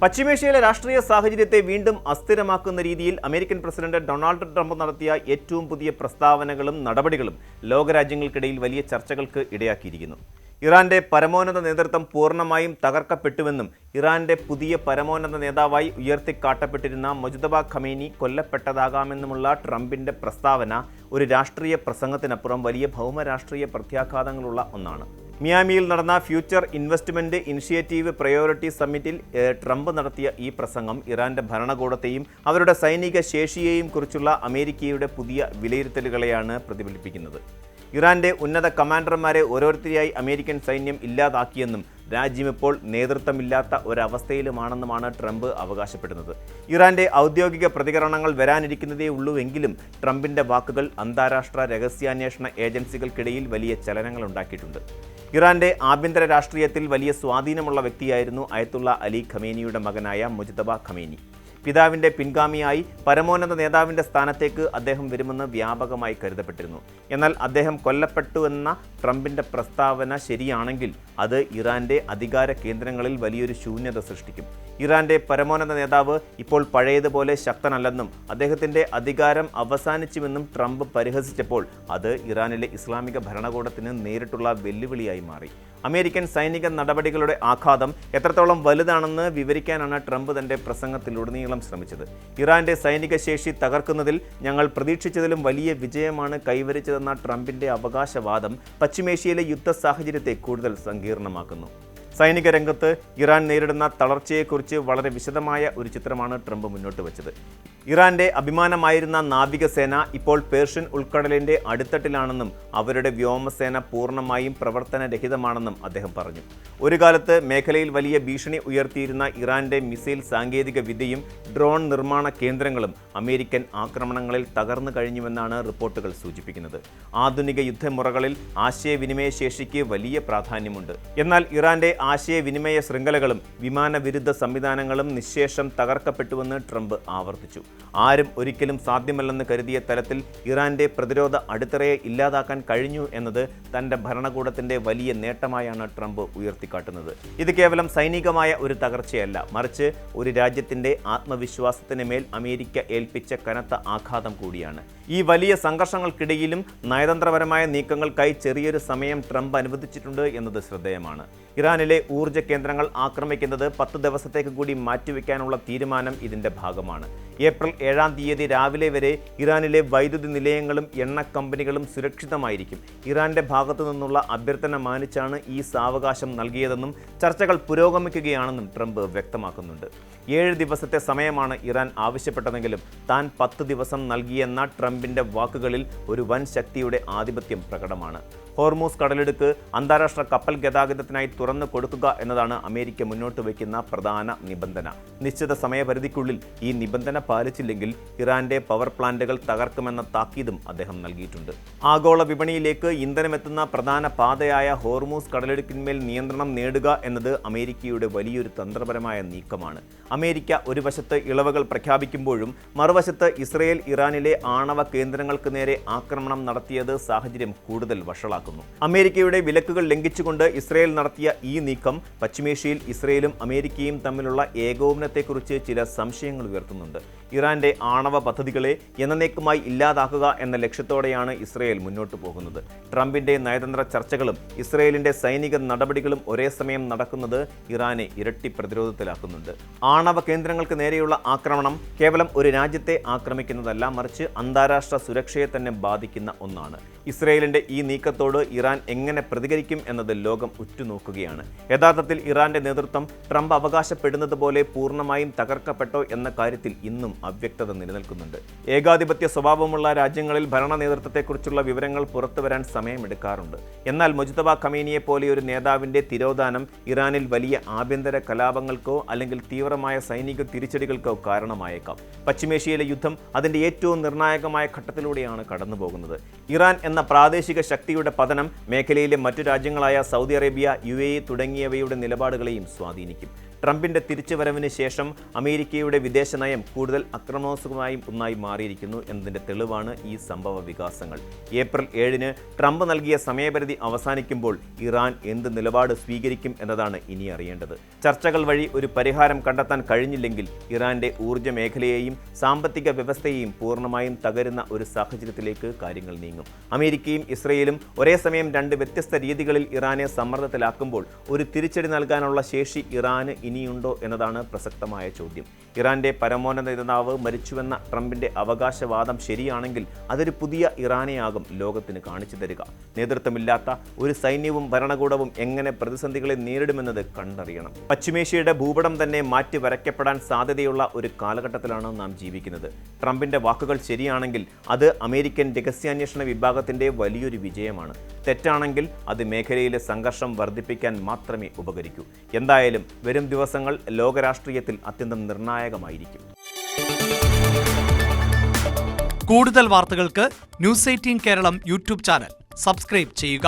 പശ്ചിമേഷ്യയിലെ രാഷ്ട്രീയ സാഹചര്യത്തെ വീണ്ടും അസ്ഥിരമാക്കുന്ന രീതിയിൽ അമേരിക്കൻ പ്രസിഡന്റ് ഡൊണാൾഡ് ട്രംപ് നടത്തിയ ഏറ്റവും പുതിയ പ്രസ്താവനകളും നടപടികളും ലോകരാജ്യങ്ങൾക്കിടയിൽ വലിയ ചർച്ചകൾക്ക് ഇടയാക്കിയിരിക്കുന്നു. ഇറാന്റെ പരമോന്നത നേതൃത്വം പൂർണ്ണമായും തകർക്കപ്പെട്ടുവെന്നും ഇറാന്റെ പുതിയ പരമോന്നത നേതാവായി ഉയർത്തിക്കാട്ടപ്പെട്ടിരുന്ന മൊജ്തബ ഖമേനി കൊല്ലപ്പെട്ടതാകാമെന്നുമുള്ള ട്രംപിന്റെ പ്രസ്താവന ഒരു രാഷ്ട്രീയ പ്രസംഗത്തിനപ്പുറം വലിയ ഭൗമരാഷ്ട്രീയ പ്രത്യാഘാതങ്ങളുള്ള ഒന്നാണ്. മിയാമിയിൽ നടന്ന ഫ്യൂച്ചർ ഇൻവെസ്റ്റ്മെന്റ് ഇനിഷ്യേറ്റീവ് പ്രയോറിറ്റി സമ്മിറ്റിൽ ട്രംപ് നടത്തിയ ഈ പ്രസംഗം ഇറാന്റെ ഭരണകൂടത്തെയും അവരുടെ സൈനിക ശേഷിയെയും കുറിച്ചുള്ള അമേരിക്കയുടെ പുതിയ വിലയിരുത്തലുകളെയാണ് പ്രതിഫലിപ്പിക്കുന്നത്. ഇറാന്റെ ഉന്നത കമാൻഡർമാരെ ഓരോരുത്തരെയായി അമേരിക്കൻ സൈന്യം ഇല്ലാതാക്കിയെന്നും രാജ്യം ഇപ്പോൾ നേതൃത്വമില്ലാത്ത ഒരവസ്ഥയിലുമാണെന്നുമാണ് ട്രംപ് അവകാശപ്പെടുന്നത്. ഇറാന്റെ ഔദ്യോഗിക പ്രതികരണങ്ങൾ വരാനിരിക്കുന്നതേ ഉള്ളൂവെങ്കിലും ട്രംപിന്റെ വാക്കുകൾ അന്താരാഷ്ട്ര രഹസ്യാന്വേഷണ ഏജൻസികൾക്കിടയിൽ വലിയ ചലനങ്ങൾ ഉണ്ടാക്കിയിട്ടുണ്ട്. ഇറാന്റെ ആഭ്യന്തര രാഷ്ട്രീയത്തിൽ വലിയ സ്വാധീനമുള്ള വ്യക്തിയായിരുന്നു അയത്തുള്ള അലി ഖമേനിയുടെ മകനായ മുജ്തബ ഖമേനി. പിതാവിൻ്റെ പിൻഗാമിയായി പരമോന്നത നേതാവിൻ്റെ സ്ഥാനത്തേക്ക് അദ്ദേഹം വരുമെന്ന് വ്യാപകമായി കരുതപ്പെട്ടിരുന്നു. എന്നാൽ അദ്ദേഹം കൊല്ലപ്പെട്ടുവെന്ന ട്രംപിൻ്റെ പ്രസ്താവന ശരിയാണെങ്കിൽ അത് ഇറാന്റെ അധികാര കേന്ദ്രങ്ങളിൽ വലിയൊരു ശൂന്യത സൃഷ്ടിക്കും. ഇറാന്റെ പരമോന്നത നേതാവ് ഇപ്പോൾ പഴയതുപോലെ ശക്തനല്ലെന്നും അദ്ദേഹത്തിൻ്റെ അധികാരം അവസാനിച്ചുവെന്നും ട്രംപ് പരിഹസിച്ചപ്പോൾ അത് ഇറാനിലെ ഇസ്ലാമിക ഭരണകൂടത്തിന് നേരിട്ടുള്ള വെല്ലുവിളിയായി മാറി. അമേരിക്കൻ സൈനിക നടപടികളുടെ ആഘാതം എത്രത്തോളം വലുതാണെന്ന് വിവരിക്കാനാണ് ട്രംപ് തൻ്റെ പ്രസംഗത്തിലുടനീളം ശ്രമിച്ചത്. ഇറാന്റെ സൈനിക ശേഷി തകർക്കുന്നതിൽ ഞങ്ങൾ പ്രതീക്ഷിച്ചതിലും വലിയ വിജയമാണ് കൈവരിച്ചതെന്ന ട്രംപിൻ്റെ അവകാശവാദം പശ്ചിമേഷ്യയിലെ യുദ്ധ സാഹചര്യത്തെ കൂടുതൽ സങ്കീർണമാക്കുന്നു. സൈനിക രംഗത്ത് ഇറാൻ നേരിടുന്ന തളർച്ചയെക്കുറിച്ച് വളരെ വിശദമായ ഒരു ചിത്രമാണ് ട്രംപ് മുന്നോട്ട് വച്ചത്. ഇറാന്റെ അഭിമാനമായിരുന്ന നാവികസേന ഇപ്പോൾ പേർഷ്യൻ ഉൾക്കടലിൻ്റെ അടിത്തട്ടിലാണെന്നും അവരുടെ വ്യോമസേന പൂർണ്ണമായും പ്രവർത്തനരഹിതമാണെന്നും അദ്ദേഹം പറഞ്ഞു. ഒരു കാലത്ത് മേഖലയിൽ വലിയ ഭീഷണി ഉയർത്തിയിരുന്ന ഇറാന്റെ മിസൈൽ സാങ്കേതിക വിദ്യയും ഡ്രോൺ നിർമ്മാണ കേന്ദ്രങ്ങളും അമേരിക്കൻ ആക്രമണങ്ങളിൽ തകർന്നു കഴിഞ്ഞുവെന്നാണ് റിപ്പോർട്ടുകൾ സൂചിപ്പിക്കുന്നത്. ആധുനിക യുദ്ധമുറകളിൽ ആശയവിനിമയ ശേഷിക്ക് വലിയ പ്രാധാന്യമുണ്ട്. എന്നാൽ ഇറാന്റെ ആശയവിനിമയ ശൃംഖലകളും വിമാനവിരുദ്ധ സംവിധാനങ്ങളും നിശ്ശേഷം തകർക്കപ്പെട്ടുവെന്ന് ട്രംപ് ആവർത്തിച്ചു. ആരും ഒരിക്കലും സാധ്യമല്ലെന്ന് കരുതിയ തരത്തിൽ ഇറാന്റെ പ്രതിരോധ അടിത്തറയെ ഇല്ലാതാക്കാൻ കഴിഞ്ഞു എന്നത് തൻ്റെ ഭരണകൂടത്തിൻ്റെ വലിയ നേട്ടമായാണ് ട്രംപ് ഉയർത്തിക്കാട്ടുന്നത്. ഇത് കേവലം സൈനികമായ ഒരു തകർച്ചയല്ല, മറിച്ച് ഒരു രാജ്യത്തിൻ്റെ ആത്മവിശ്വാസത്തിന് മേൽ അമേരിക്ക ഏൽപ്പിച്ച കനത്ത ആഘാതം കൂടിയാണ്. ഈ വലിയ സംഘർഷങ്ങൾക്കിടയിലും നയതന്ത്രപരമായ നീക്കങ്ങൾക്കായി ചെറിയൊരു സമയം ട്രംപ് അനുവദിച്ചിട്ടുണ്ട് എന്നത് ശ്രദ്ധേയമാണ്. ഇറാനിലെ ഊർജ്ജ കേന്ദ്രങ്ങൾ ആക്രമിക്കുന്നത് 10 ദിവസത്തേക്ക് കൂടി മാറ്റിവെക്കാനുള്ള തീരുമാനം ഇതിൻ്റെ ഭാഗമാണ്. ഏപ്രിൽ 7-ാം തീയതി രാവിലെ വരെ ഇറാനിലെ വൈദ്യുതി നിലയങ്ങളും എണ്ണ കമ്പനികളും സുരക്ഷിതമായിരിക്കും. ഇറാന്റെ ഭാഗത്തു നിന്നുള്ള അഭ്യർത്ഥന മാനിച്ചാണ് ഈ സാവകാശം നൽകിയതെന്നും ചർച്ചകൾ പുരോഗമിക്കുകയാണെന്നും ട്രംപ് വ്യക്തമാക്കുന്നുണ്ട്. 7 ദിവസത്തെ സമയമാണ് ഇറാൻ ആവശ്യപ്പെട്ടതെങ്കിലും താൻ 10 ദിവസം നൽകിയെന്ന ട്രംപിൻ്റെ വാക്കുകളിൽ ഒരു വൻ ശക്തിയുടെ ആധിപത്യം പ്രകടമാണ്. ഹോർമൂസ് കടലിടുക്ക് അന്താരാഷ്ട്ര കപ്പൽ ഗതാഗതത്തിനായി തുറന്നു കൊടുക്കുക എന്നതാണ് അമേരിക്ക മുന്നോട്ട് വയ്ക്കുന്ന പ്രധാന നിബന്ധന. നിശ്ചിത സമയപരിധിക്കുള്ളിൽ ഈ നിബന്ധന പാലിച്ചില്ലെങ്കിൽ ഇറാന്റെ പവർ പ്ലാന്റുകൾ തകർക്കുമെന്ന താക്കീതും അദ്ദേഹം നൽകിയിട്ടുണ്ട്. ആഗോള വിപണിയിലേക്ക് ഇന്ധനമെത്തുന്ന പ്രധാന പാതയായ ഹോർമൂസ് കടലിടുക്കിന്മേൽ നിയന്ത്രണം നേടുക എന്നത് അമേരിക്കയുടെ വലിയൊരു തന്ത്രപരമായ നീക്കമാണ്. അമേരിക്ക ഒരു വശത്ത് ഇളവുകൾ പ്രഖ്യാപിക്കുമ്പോഴും മറുവശത്ത് ഇസ്രയേൽ ഇറാനിലെ ആണവ കേന്ദ്രങ്ങൾക്ക് നേരെ ആക്രമണം നടത്തിയത് സാഹചര്യം കൂടുതൽ വഷളാക്കുന്നു. അമേരിക്കയുടെ വിലക്കുകൾ ലംഘിച്ചുകൊണ്ട് ഇസ്രയേൽ നടത്തിയ ഈ നീക്കം പശ്ചിമേഷ്യയിൽ ഇസ്രയേലും അമേരിക്കയും തമ്മിലുള്ള ഏകോപനത്തെക്കുറിച്ച് ചില സംശയങ്ങൾ ഉയർത്തുന്നുണ്ട്. ഇറാന്റെ ആണവ പദ്ധതികളെ എന്നേക്കുമായി ഇല്ലാതാക്കുക എന്ന ലക്ഷ്യത്തോടെയാണ് ഇസ്രയേൽ മുന്നോട്ടു പോകുന്നത്. ട്രംപിന്റെ നയതന്ത്ര ചർച്ചകളും ഇസ്രയേലിന്റെ സൈനിക നടപടികളും ഒരേ സമയം നടക്കുന്നത് ഇറാനെ ഇരട്ടി പ്രതിരോധത്തിലാക്കുന്നുണ്ട്. ആണവ കേന്ദ്രങ്ങൾക്ക് നേരെയുള്ള ആക്രമണം കേവലം ഒരു രാജ്യത്തെ ആക്രമിക്കുന്നതല്ല, മറിച്ച് അന്താരാഷ്ട്ര സുരക്ഷയെ തന്നെ ബാധിക്കുന്ന ഒന്നാണ്. ഇസ്രയേലിന്റെ ഈ നീക്കത്തോട് ഇറാൻ എങ്ങനെ പ്രതികരിക്കും എന്നത് ലോകം ഉറ്റുനോക്കുകയാണ്. യഥാർത്ഥത്തിൽ ഇറാന്റെ നേതൃത്വം ട്രംപ് അവകാശപ്പെടുന്നത് പോലെ പൂർണ്ണമായും തകർക്കപ്പെട്ടോ എന്ന കാര്യത്തിൽ ഇന്നും അവ്യക്തത നിലനിൽക്കുന്നുണ്ട്. ഏകാധിപത്യ സ്വഭാവമുള്ള രാജ്യങ്ങളിൽ ഭരണ നേതൃത്വത്തെക്കുറിച്ചുള്ള വിവരങ്ങൾ പുറത്തുവരാൻ സമയമെടുക്കാറുണ്ട്. എന്നാൽ മുജ്തബ ഖമേനിയെ പോലെ ഒരു നേതാവിൻ്റെ തിരോധാനം ഇറാനിൽ വലിയ ആഭ്യന്തര കലാപങ്ങൾക്കോ അല്ലെങ്കിൽ തീവ്രമായ സൈനിക തിരിച്ചടികൾക്കോ കാരണമായേക്കാം. പശ്ചിമേഷ്യയിലെ യുദ്ധം അതിൻ്റെ ഏറ്റവും നിർണായകമായ ഘട്ടത്തിലൂടെയാണ് കടന്നുപോകുന്നത്. ഇറാൻ എന്ന പ്രാദേശിക ശക്തിയുടെ പതനം മേഖലയിലെ മറ്റു രാജ്യങ്ങളായ സൗദി അറേബ്യ, UAE തുടങ്ങിയവയുടെ നിലപാടുകളെയും സ്വാധീനിക്കും. ട്രംപിന്റെ തിരിച്ചുവരവിന് ശേഷം അമേരിക്കയുടെ വിദേശ നയം കൂടുതൽ അക്രമോത്സുകമായും ഒന്നായി മാറിയിരിക്കുന്നു എന്നതിന്റെ തെളിവാണ് ഈ സംഭവ വികാസങ്ങൾ. ഏപ്രിൽ 7-ന് ട്രംപ് നൽകിയ സമയപരിധി അവസാനിക്കുമ്പോൾ ഇറാൻ എന്ത് നിലപാട് സ്വീകരിക്കും എന്നതാണ് ഇനി അറിയേണ്ടത്. ചർച്ചകൾ വഴി ഒരു പരിഹാരം കണ്ടെത്താൻ കഴിഞ്ഞില്ലെങ്കിൽ ഇറാന്റെ ഊർജ്ജ മേഖലയെയും സാമ്പത്തിക വ്യവസ്ഥയെയും പൂർണ്ണമായും തകരുന്ന ഒരു സാഹചര്യത്തിലേക്ക് കാര്യങ്ങൾ നീങ്ങും. അമേരിക്കയും ഇസ്രയേലും ഒരേ സമയം രണ്ട് വ്യത്യസ്ത രീതികളിൽ ഇറാനെ സമ്മർദ്ദത്തിലാക്കുമ്പോൾ ഒരു തിരിച്ചടി നൽകാനുള്ള ശേഷി ഇറാന് ഇനിയുണ്ടോ എന്നതാണ് പ്രസക്തമായ ചോദ്യം. ഇറാന്റെ പരമോന്നത നേതാവ് മരിച്ചുവെന്ന ട്രംപിന്റെ അവകാശവാദം ശരിയാണെങ്കിൽ അതൊരു പുതിയ ഇറാനെയാകും ലോകത്തിന് കാണിച്ചു തരിക. നേതൃത്വമില്ലാത്ത ഒരു സൈന്യവും ഭരണകൂടവും എങ്ങനെ പ്രതിസന്ധികളെ നേരിടുമെന്നത് കണ്ടറിയണം. പശ്ചിമേഷ്യയുടെ ഭൂപടം തന്നെ മാറ്റി വരയ്ക്കപ്പെടാൻ സാധ്യതയുള്ള ഒരു കാലഘട്ടത്തിലാണ് നാം ജീവിക്കുന്നത്. ട്രംപിന്റെ വാക്കുകൾ ശരിയാണെങ്കിൽ അത് അമേരിക്കൻ രഹസ്യാന്വേഷണ വിഭാഗത്തിന്റെ വലിയൊരു വിജയമാണ്. തെറ്റാണെങ്കിൽ അത് മേഖലയിലെ സംഘർഷം വർദ്ധിപ്പിക്കാൻ മാത്രമേ ഉപകരിക്കൂ. എന്തായാലും വരും ദിവസങ്ങൾ ലോകരാഷ്ട്രീയത്തിൽ അത്യന്തം നിർണായകമായിരിക്കും. കൂടുതൽ വാർത്തകൾക്ക് news 18 Keralam YouTube channel subscribe ചെയ്യുക.